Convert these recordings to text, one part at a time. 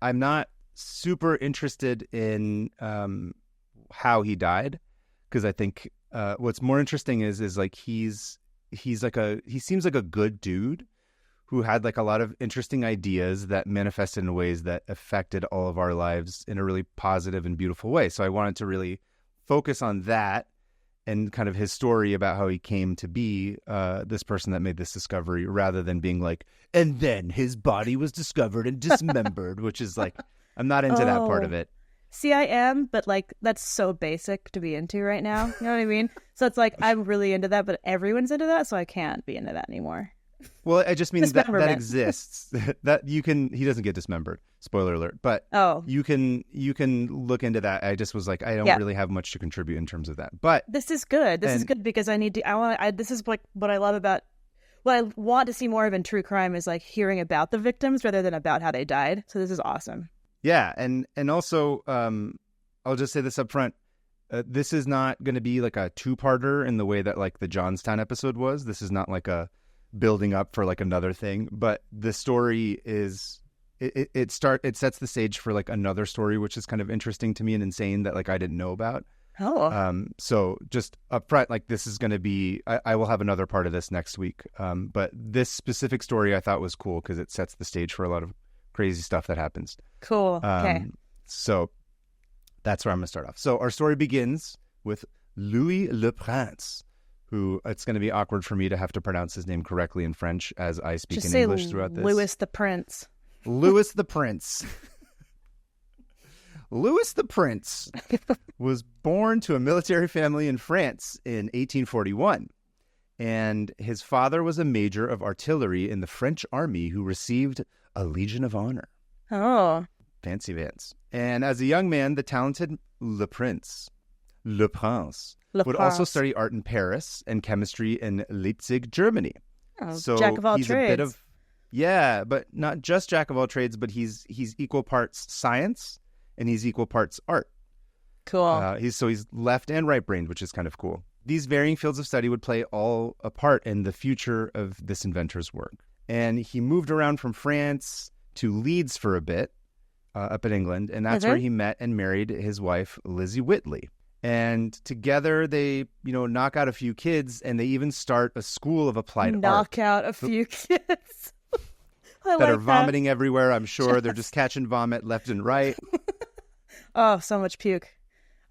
I'm not super interested in how he died, because I think what's more interesting is like he seems like a good dude who had like a lot of interesting ideas that manifested in ways that affected all of our lives in a really positive and beautiful way. So I wanted to really focus on that and kind of his story about how he came to be this person that made this discovery, rather than being like, and then his body was discovered and dismembered, which is like, I'm not into that part of it. See, I am, but like that's so basic to be into right now. You know what I mean? So it's like I'm really into that, but everyone's into that, so I can't be into that anymore. Well, I just mean that exists. That you can. He doesn't get dismembered. Spoiler alert. But you can look into that. I just was like, I don't really have much to contribute in terms of that. But this is good. This is good because I need to. This is like what I love about. What I want to see more of in true crime is like hearing about the victims rather than about how they died. So this is awesome. Yeah, and also, I'll just say this up front. This is not going to be like a two-parter in the way that like the Johnstown episode was. This is not like a building up for like another thing, but the story is it sets the stage for like another story, which is kind of interesting to me and insane that like I didn't know about. So just up front, like this is going to be, I will have another part of this next week. But this specific story I thought was cool because it sets the stage for a lot of crazy stuff that happens. Cool. Okay. So that's where I'm going to start off. So our story begins with Louis Le Prince, who it's going to be awkward for me to have to pronounce his name correctly in French as I speak Just in English throughout this. Louis the Prince. Louis the Prince. Louis the Prince was born to a military family in France in 1841. And his father was a major of artillery in the French army who received a Legion of Honor. Oh. Fancy Vance. And as a young man, the talented Le Prince would also study art in Paris and chemistry in Leipzig, Germany. Oh, so jack of all he's trades. A bit of, but not just jack of all trades, but he's equal parts science and he's equal parts art. Cool. He's left and right brained, which is kind of cool. These varying fields of study would play all a part in the future of this inventor's work. And he moved around from France to Leeds for a bit, up in England, and that's where he met and married his wife, Lizzie Whitley. And together they, knock out a few kids, and they even start a school of applied art. Knock out a few kids. that are vomiting everywhere, I'm sure. They're just catching vomit left and right. Oh, so much puke.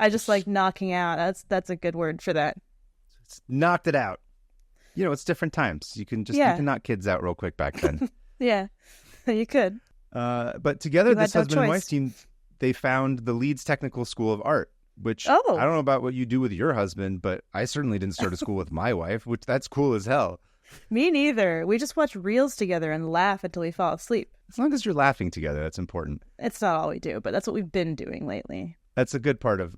I just like knocking out. That's a good word for that. It's knocked it out. It's different times. You can knock kids out real quick back then. Yeah, you could. But together, this husband and wife team, they found the Leeds Technical School of Art, which I don't know about what you do with your husband, but I certainly didn't start a school with my wife, which that's cool as hell. Me neither. We just watch reels together and laugh until we fall asleep. As long as you're laughing together, that's important. It's not all we do, but that's what we've been doing lately. That's a good part of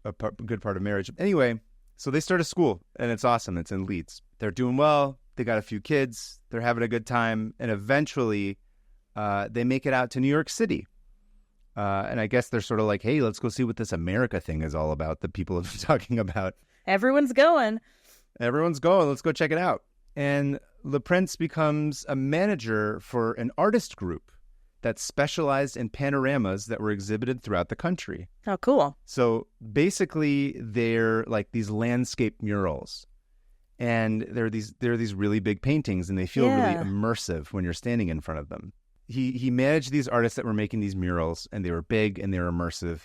marriage. Anyway, so they start a school, and it's awesome. It's in Leeds. They're doing well. They got a few kids. They're having a good time, and eventually, they make it out to New York City. And I guess they're sort of like, hey, let's go see what this America thing is all about that people have been talking about. Everyone's going. Let's go check it out. And Le Prince becomes a manager for an artist group that specialized in panoramas that were exhibited throughout the country. Oh, cool. So basically, they're like these landscape murals. And they're these really big paintings, and they feel really immersive when you're standing in front of them. He managed these artists that were making these murals, and they were big and they were immersive.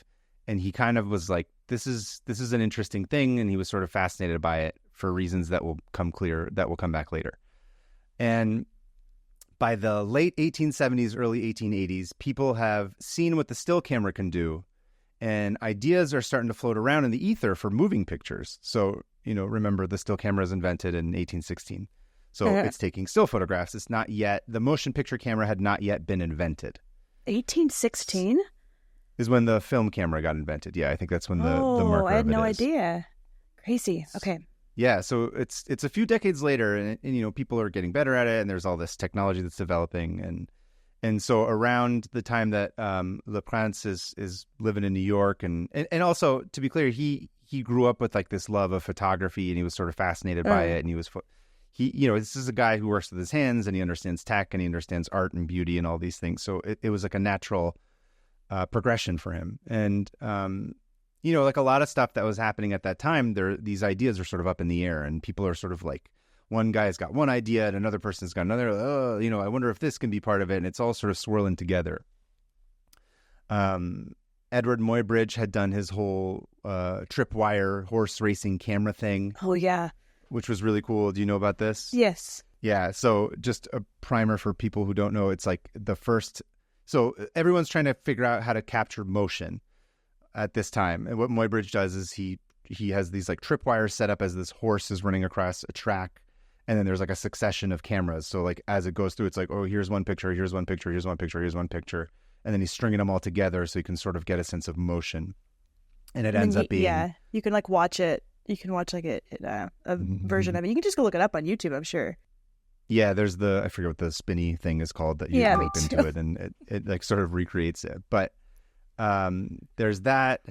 And he kind of was like, this is an interesting thing, and he was sort of fascinated by it for reasons that will come back later. And by the late 1870s, early 1880s, people have seen what the still camera can do, and ideas are starting to float around in the ether for moving pictures. So, remember the still camera is invented in 1816. So it's taking still photographs. It's not yet, the motion picture camera had not yet been invented. 1816? Is when the film camera got invented. Yeah, I think that's when the marker I had of it no is. idea. Crazy. Okay. Yeah, so it's a few decades later, and people are getting better at it, and there's all this technology that's developing, and so around the time that Le Prince is living in New York, and also to be clear, he grew up with like this love of photography, and he was sort of fascinated by it, and this is a guy who works with his hands, and he understands tech, and he understands art and beauty and all these things. So it was like a natural progression for him. And, you know, like a lot of stuff that was happening at that time, these ideas are sort of up in the air, and people are sort of like, one guy's got one idea and another person's got another. Oh, you know, I wonder if this can be part of it. And it's all sort of swirling together. Edward Muybridge had done his whole tripwire horse racing camera thing. Oh, yeah. Which was really cool. Do you know about this? Yes. Yeah. So just a primer for people who don't know. It's like the first. So everyone's trying to figure out how to capture motion at this time. And what Muybridge does is he has these like tripwires set up as this horse is running across a track. And then there's like a succession of cameras. So like as it goes through, it's like, oh, here's one picture, here's one picture, here's one picture, here's one picture. And then he's stringing them all together so you can sort of get a sense of motion. And it ends up being... Yeah, you can like watch it. You can watch like a version of it. You can just go look it up on YouTube, I'm sure. Yeah, there's I forget what the spinny thing is called that you look into it, and it like sort of recreates it. But there's that.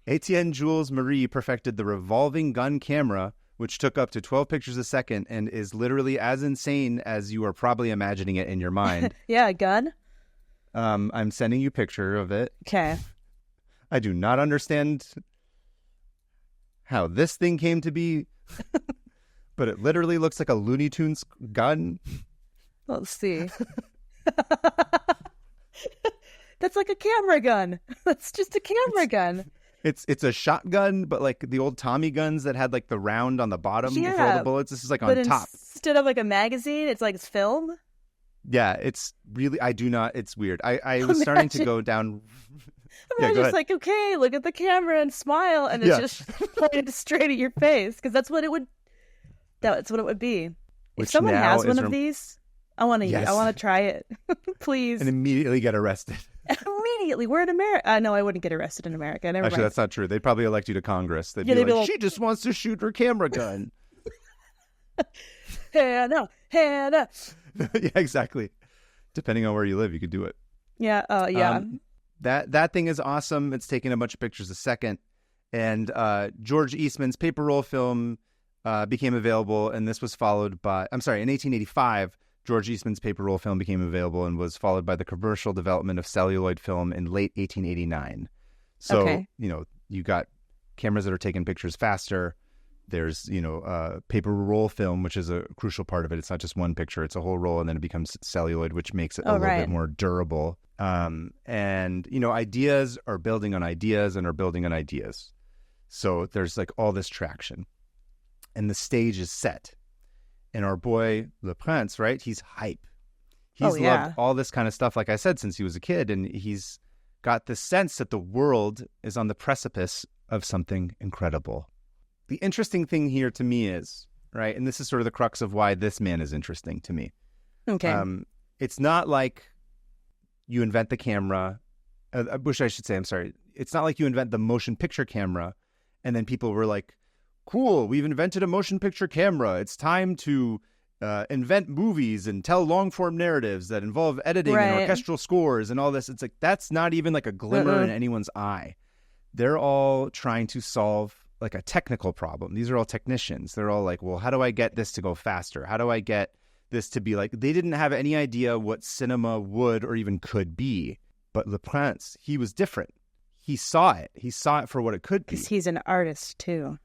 Etienne Jules Marie perfected the revolving gun camera, which took up to 12 pictures a second and is literally as insane as you are probably imagining it in your mind. Yeah, a gun? I'm sending you a picture of it. Okay. I do not understand how this thing came to be, but it literally looks like a Looney Tunes gun. Let's see. That's like a camera gun. That's just a camera gun. It's a shotgun, but like the old Tommy guns that had like the round on the bottom before the bullets. This is like on top. Instead of like a magazine, it's like film. Yeah, it's really, it's weird. I was starting to go down. I'm just like, okay, look at the camera and smile, and it's just pointed straight at your face, because that's what it would be. Which if someone has one of these, I want to try it. Please. And immediately get arrested. Immediately. We're in America. No, I wouldn't get arrested in America. Never Actually, mind. That's not true. They'd probably elect you to Congress. They'd be like, she just wants to shoot her camera gun. Hannah. Yeah, exactly. Depending on where you live, you could do it. Yeah. Yeah. That thing is awesome. It's taking a bunch of pictures a second. And George Eastman's paper roll film became available, and this was followed by, in 1885, George Eastman's paper roll film became available and was followed by the commercial development of celluloid film in late 1889. So, you got cameras that are taking pictures faster. There's, paper roll film, which is a crucial part of it. It's not just one picture, it's a whole roll, and then it becomes celluloid, which makes it a little bit more durable. Ideas are building on ideas and are building on ideas. So there's like all this traction. And the stage is set. And our boy, Le Prince, right? He's hype. He's loved all this kind of stuff, like I said, since he was a kid. And he's got this sense that the world is on the precipice of something incredible. The interesting thing here to me is, right, and this is sort of the crux of why this man is interesting to me. Okay. It's not like you invent the camera. It's not like you invent the motion picture camera and then people were like, cool, we've invented a motion picture camera. It's time to invent movies and tell long-form narratives that involve editing and orchestral scores and all this. It's like, that's not even like a glimmer in anyone's eye. They're all trying to solve like a technical problem. These are all technicians. They're all like, well, how do I get this to go faster? How do I get this to be like, they didn't have any idea what cinema would or even could be. But Le Prince, he was different. He saw it. He saw it for what it could be. Because he's an artist too.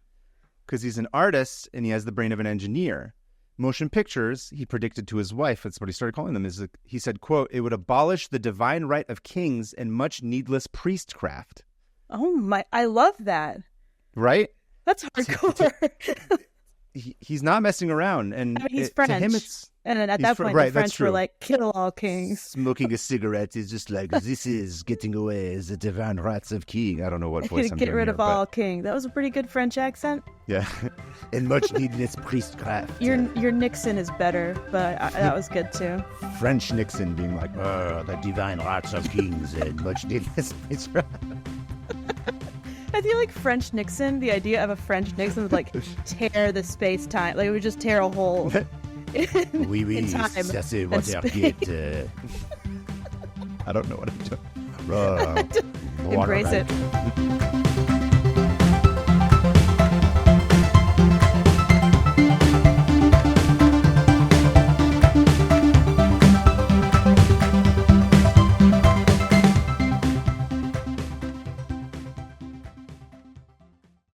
Because he's an artist and he has the brain of an engineer. Motion pictures, he predicted to his wife, that's what he started calling them, he said, quote, it would abolish the divine right of kings and much needless priestcraft. Oh my, I love that. Right? That's hardcore. He's not messing around. And he's French. To him, it's... And at that point, the French were like, kill all kings. Smoking a cigarette is just like, this is getting away as the divine rights of king. I don't know what voice I'm Get rid of all but... king. That was a pretty good French accent. Yeah. And much needless priestcraft. Your Nixon is better, but that was good too. French Nixon being like, the divine rights of kings and much needless priestcraft. I feel like French Nixon, the idea of a French Nixon would like tear the space-time. Like it would just tear a hole in time. Ça c'est Watergate. I don't know what I'm doing. Embrace it.